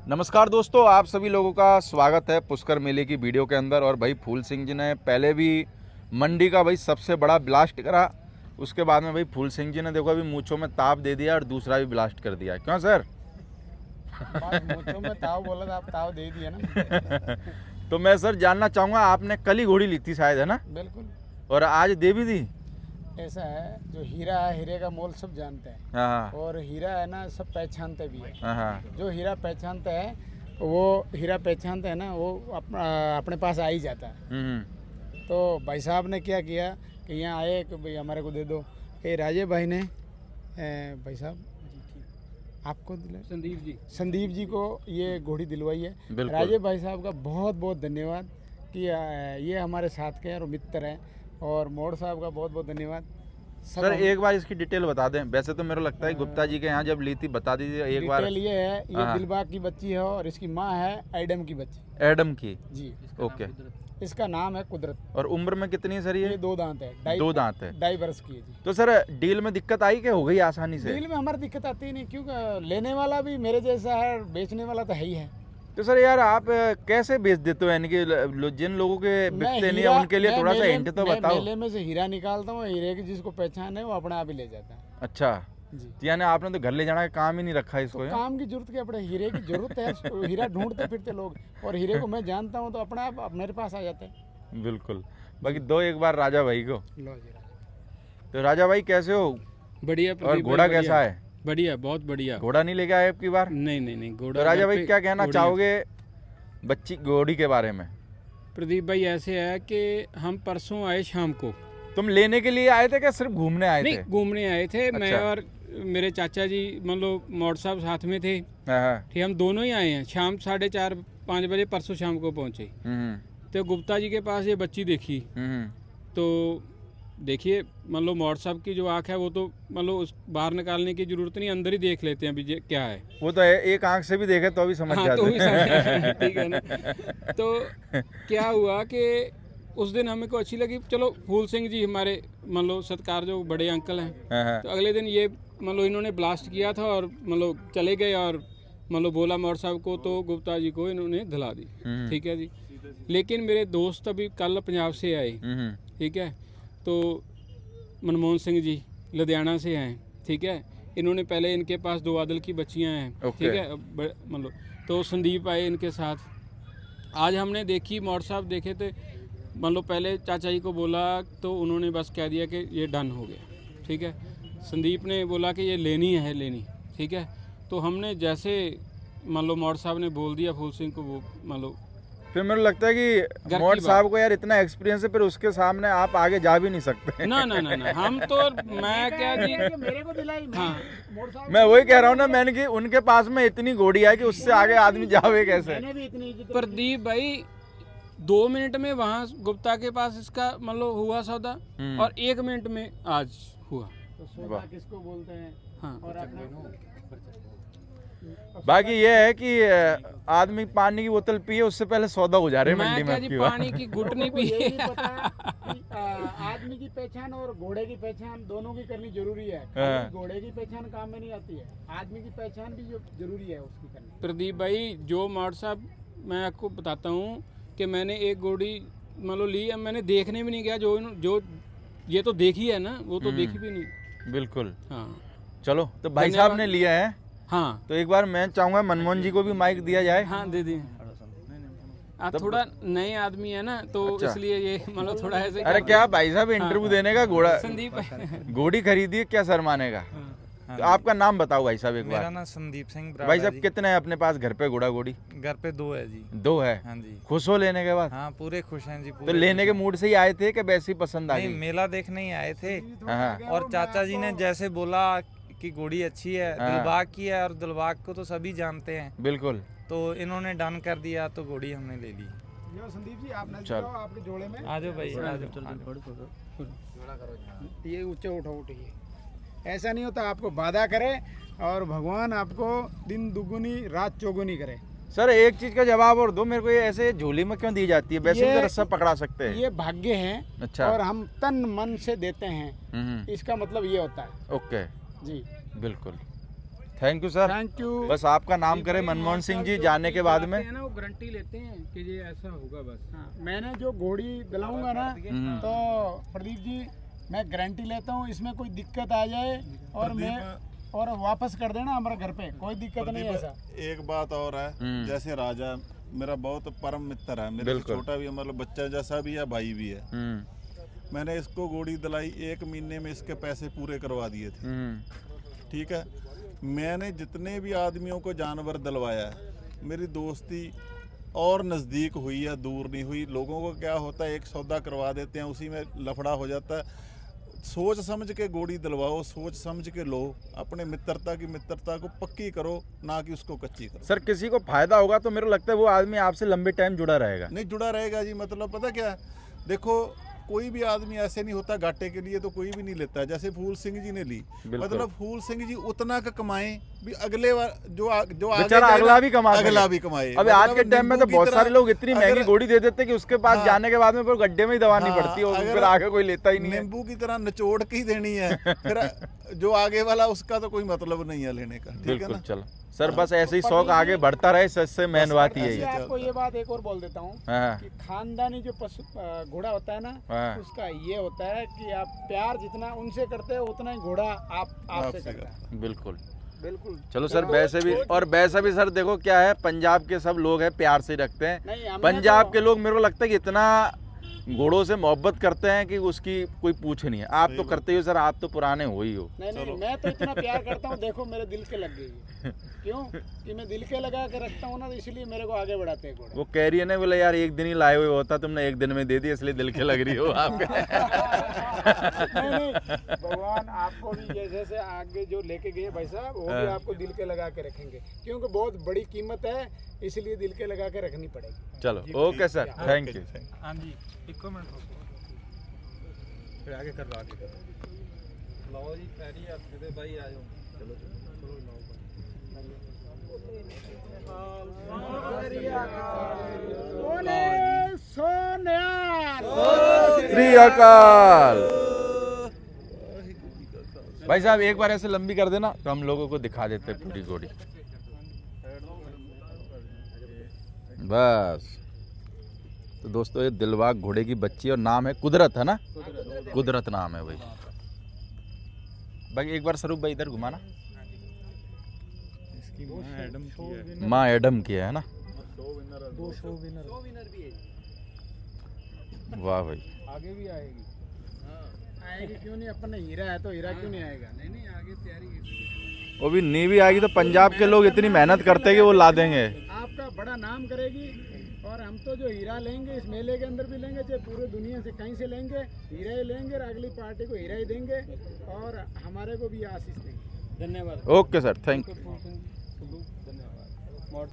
नमस्कार दोस्तों, आप सभी लोगों का स्वागत है पुष्कर मेले की वीडियो के अंदर। और भाई फूल सिंह जी ने पहले भी मंडी का भाई सबसे बड़ा ब्लास्ट करा, उसके बाद में भाई फूल सिंह जी ने देखो अभी मूंछों में ताव दे दिया और दूसरा भी ब्लास्ट कर दिया। क्यों सर? बस मूंछों में ताव बोला था, आप ताव दे दिया ना। तो मैं सर जानना चाहूँगा, आपने कल ही घोड़ी ली थी शायद, है ना? बिल्कुल और आज दे भी दी? ऐसा है, जो हीरा है हीरे का मोल सब जानते हैं। हाँ और हीरा है ना, सब पहचानते भी है। हाँ हाँ। जो हीरा पहचानते हैं वो हीरा पहचानते हैं ना, वो अपने पास आ ही जाता है। तो भाई साहब ने क्या किया कि यहाँ आए कि भाई हमारे को दे दो। ये राजे भाई ने भाई साहब आपको दिला, संदीप जी को ये घोड़ी दिलवाई है। बिल्कुल। राजे भाई साहब का बहुत बहुत धन्यवाद कि ये हमारे साथ के हैं और मित्र हैं। और मोड़ साहब का बहुत बहुत धन्यवाद। सर एक बार इसकी डिटेल बता दें। वैसे तो मेरे को लगता है गुप्ता जी के यहाँ जब ली थी, बता दीजिए एक बार। डिटेल ये है, ये हाँ। दिलबाग की बच्ची है और इसकी माँ है एडम की बच्ची। एडम की? जी। ओके। इसका नाम है कुदरत। और उम्र में कितनी है सर ये? ये 2 दांत है, 2 दांत है। 2.5 वर्ष की है जी। तो सर डील में दिक्कत आई कि हो गई आसानी से? डील में हमारी दिक्कत आती ही नहीं, क्योंकि लेने वाला भी मेरे जैसा है, बेचने वाला तो है ही है। तो सर यार आप कैसे बेच देते हो? यानी कि जिन लोगों के बिकते नहीं है उनके लिए थोड़ा सा हिंट तो बताओ। मेले में से हीरा निकालता हूँ, हीरे की जिसको पहचान है वो अपने आप ही ले जाता है। अच्छा जी। तो यानी आपने तो घर ले जाना का काम ही नहीं रखा इसको? तो काम की जरूरत क्या पड़े, हीरे की जरूरत है। हीरा ढूंढते फिरते लोग, और हीरे को मैं जानता हूँ तो अपने आप मेरे पास आ जाते हैं। बिल्कुल। बाकी दो एक बार राजा भाई को। लो जी। तो राजा भाई कैसे हो? बढ़िया। और घोड़ा कैसा है? बढ़िया, बहुत बढ़िया। घोड़ा नहीं लेके आए अब की बार? नहीं घोड़ा। तो राजा भाई क्या कहना चाहोगे बच्ची घोड़ी के बारे में? प्रदीप भाई ऐसे है कि हम परसों आए शाम को। तुम लेने के लिए आए थे क्या सिर्फ घूमने आए थे? नहीं, घूमने आए थे। अच्छा। मैं और मेरे चाचा जी मतलब मोड़ साहब साथ में थे। हाँ। ठीक, हम दोनों ही आए हैं। शाम 4:30-5 बजे परसों शाम को पहुंचे। तो गुप्ता जी के पास ये बच्ची देखी। तो देखिए मतलब मोड़ साहब की जो आँख है वो तो मतलब उस बाहर निकालने की जरूरत नहीं, अंदर ही देख लेते हैं अभी क्या है। वो तो है, एक आंख से भी देखे तो भी समझ हाँ, जाते तो भी समझ ठीक है ना। तो क्या हुआ कि उस दिन हमें को अच्छी लगी। चलो फूल सिंह जी हमारे मतलब सत्कार जो बड़े अंकल हैं। हाँ। तो अगले दिन ये मतलब इन्होंने ब्लास्ट किया था और मतलब चले गए और मतलब बोला मोड़ साहब को, तो गुप्ता जी को इन्होंने दिला दी। ठीक है जी। लेकिन मेरे दोस्त अभी कल पंजाब से आए। ठीक है। तो मनमोहन सिंह जी लुधियाना से हैं। ठीक है। इन्होंने पहले इनके पास 2 आदल की बच्चियां हैं। ठीक है मतलब। तो संदीप आए इनके साथ। आज हमने देखी, मोड़ साहब देखे थे मतलब। पहले चाचा जी को बोला तो उन्होंने बस कह दिया कि ये डन हो गया। ठीक है। संदीप ने बोला कि ये लेनी है लेनी। ठीक है। तो हमने जैसे मतलब मोड़ साहब ने बोल दिया फूल सिंह को, वो मतलब फिर मेरे को लगता है कि मोड़ साहब को यार इतना एक्सपीरियंस है, फिर उसके सामने आप आगे जा भी नहीं सकते। ना हम तो मैं क्या जी मेरे को दिलाई। हाँ, मोड़ साहब मैं वही कह रहा हूँ ना, मैंने कि उनके पास में इतनी घोड़ी है कि उससे आगे आदमी जावे कैसे? मैंने भी इतनी इज्जत। प्रदीप भाई 2 मिनट में वहाँ गुप्ता के पास इसका मतलब हुआ सौदा, और 1 मिनट में आज हुआ। तो सौदा किसको बोलते हैं? हाँ। और अपने बाकी ये है कि आदमी पानी की बोतल पिए उससे पहले सौदा हो जा रहे हैं मैं मंडी में क्या अब जी की बार। पानी की घुटनी को ये पी। नहीं पता कि आदमी की पहचान और घोड़े की पहचान दोनों की करनी जरूरी है। खाली घोड़े की पहचान काम में नहीं आती है, आदमी की पहचान भी जो जरूरी है उसकी करनी। प्रदीप भाई जो मोड़ साहब, मैं आपको बताता हूँ कि मैंने एक घोड़ी मतलब ली, अब मैंने देखने भी नहीं गया। जो ये तो देखी है ना, वो तो देखी भी नहीं। बिल्कुल। हाँ चलो तो भाई साहब ने लिया है, हाँ तो एक बार मैं चाहूंगा मनमोहन जी को भी माइक दिया जाए। हाँ, दे दिए। आप थोड़ा नए आदमी है ना, तो अच्छा। इसलिए ये मतलब थोड़ा ऐसे। अरे क्या भाई साहब इंटरव्यू देने का घोड़ा संदीप घोड़ी खरीदी है, क्या शर्माने का? तो आपका नाम बताओ भाई साहब एक मेरा बार। नाम संदीप सिंह भाई बराड़ा साहब जी। कितने हैं अपने पास घर पे घोड़ा घोड़ी? घर पे 2 है जी। 2 है? हाँ जी। खुश हो लेने के बाद? हाँ पूरे खुश हैं जी। तो पूरे लेने के खुश मूड से ही आए थे कि वैसे ही पसंद आ हैं। नहीं, गई? मेला देखने ही आए थे। हाँ। और चाचा जी ने जैसे बोला कि घोड़ी अच्छी है, हाँ। दिलबाग की है, और दिलबाग को तो सभी जानते हैं, बिल्कुल। तो इन्होंने डन कर दिया, तो घोड़ी हमने ले ली। यो संदीप जी, आप नजदीक चल। आओ, आपके जोड़े में आ जाओ भाई, आ जाओ। ये ऊंचे उठिए। ऐसा नहीं होता, आपको वादा करे और भगवान आपको दिन दुगुनी रात चौगुनी करे। सर एक चीज का जवाब और दो मेरे को, ये ऐसे झोली में क्यों दी जाती है? वैसे भी तो ये- रस्सा पकड़ा सकते हैं। ये भाग्य है। अच्छा। और हम तन मन से देते हैं, इसका मतलब ये होता है ओके। जी। बिल्कुल। Thank you sir. Thank you. बस आपका नाम करें मनमोहन सिंह जी, जाने के बाद में है ना वो गारंटी लेते हैं कि ये ऐसा होगा बस। हाँ, मैंने जो घोड़ी दिलाऊंगा ना तो प्रदीप जी मैं गारंटी लेता हूँ, इसमें कोई दिक्कत आ जाए और वापस कर देना हमारे घर पे, कोई दिक्कत नहीं है ऐसा। एक बात और है, जैसे राजा मेरा बहुत परम मित्र है, मेरे से छोटा भी है, मतलब बच्चा जैसा भी है, भाई भी है। मैंने इसको घोड़ी दिलाई, 1 महीने में इसके पैसे पूरे करवा दिए थे। ठीक है, मैंने जितने भी आदमियों को जानवर दिलवाया है, मेरी दोस्ती और नज़दीक हुई है, दूर नहीं हुई। लोगों को क्या होता है, एक सौदा करवा देते हैं, उसी में लफड़ा हो जाता है। सोच समझ के घोड़ी दिलवाओ, सोच समझ के लो, अपने मित्रता को पक्की करो, ना कि उसको कच्ची करो। सर किसी को फायदा होगा तो मेरे को लगता है वो आदमी आपसे लंबे टाइम जुड़ा रहेगा। नहीं जुड़ा रहेगा जी, मतलब पता क्या है, देखो कोई भी आदमी ऐसे नहीं होता, घाटे के लिए तो कोई भी नहीं लेता है। जैसे फूल सिंह जी ने ली, मतलब फूल सिंह जी उतना का कमाए भी अगले जो बेचारा अगला भी कमा अगला भी कमाए। अबे आज के टाइम में तो बहुत सारे लोग इतनी महंगी घोड़ी दे देते कि उसके पास जाने के बाद में फिर गड्ढे में ही दबानी पड़ती है और फिर आगे कोई लेता ही नहीं है। नींबू की तरह निचोड़ के ही देनी है, फिर जो आगे वाला उसका तो कोई मतलब नहीं है लेने का। ठीक है बिल्कुल। ना? चलो सर, बस ऐसे ही शौक आगे बढ़ता रहे, इससे मेन बात ही ऐसे यही है। आपको ये बात एक और बोल देता हूँ हाँ। कि खानदानी जो पशु घोड़ा होता है ना, हाँ। उसका ये होता है कि आप प्यार जितना उनसे करते हो उतना ही घोड़ा आपसे करता है। बिल्कुल बिल्कुल। चलो सर, वैसे भी सर देखो क्या है, पंजाब के सब लोग हैं प्यार से रखते हैं। नहीं, हमने पंजाब तो- के लोग मेरे को लगता है कि इतना घोड़ों से मोहब्बत करते हैं कि उसकी कोई पूछ नहीं है। आप तो करते ही हो सर, आप तो पुराने हो ही हो। नहीं, मैं तो इतना प्यार करता हूँ, देखो मेरे दिल के लग गई है। क्यों कि मैं दिल के लगा के रखता हूँ ना, तो इसलिए मेरे को आगे बढ़ाते हैं घोड़ा। वो कह रही है ना, बोले यार एक दिन ही लाए हुए होता, तुमने एक दिन में दे दिया इसलिए दिल के लग रही हो आप। नहीं, भगवान आपको भी जैसे आगे जो लेके गए भाई साहब, वो भी आपको दिल के लगा के रखेंगे, क्योंकि बहुत बड़ी कीमत है, इसलिए दिल के लगा के रखनी पड़ेगी। चलो ओके सर, थैंक यू। हाँ जी, एक मिनट फिर आगे करवा के लो जी। पैरी हथ दे भाई, आ जाओ। चलो बोले सोनिया श्री अकाल। भाई साहब एक बार ऐसे लंबी कर देना तो हम लोगों को दिखा देते हैं पूरी घोड़ी। बस तो दोस्तों, ये दिलबाग घोड़े की बच्ची और नाम है कुदरत, है ना? कुदरत नाम है भाई। भाई एक बार स्वरूप भाई इधर घुमाना। माँ एडम की है ना? वाह भाई, आगे भी आएगी। आएगी क्यों नहीं, अपन ने हीरा है तो हीरा क्यों नहीं आएगा। नहीं आगे तैयारी है। वो भी नीवी आएगी तो पंजाब के लोग इतनी मेहनत करते हैं कि वो ला देंगे। आपका बड़ा नाम करेगी, और हम तो जो हीरा लेंगे इस मेले के अंदर भी लेंगे, चाहे पूरे दुनिया से कहीं से लेंगे, हीरा ही लेंगे और अगली पार्टी को हीरा ही देंगे और हमारे को भी आशीष देंगे। धन्यवाद। Okay sir, thank you. धन्यवाद।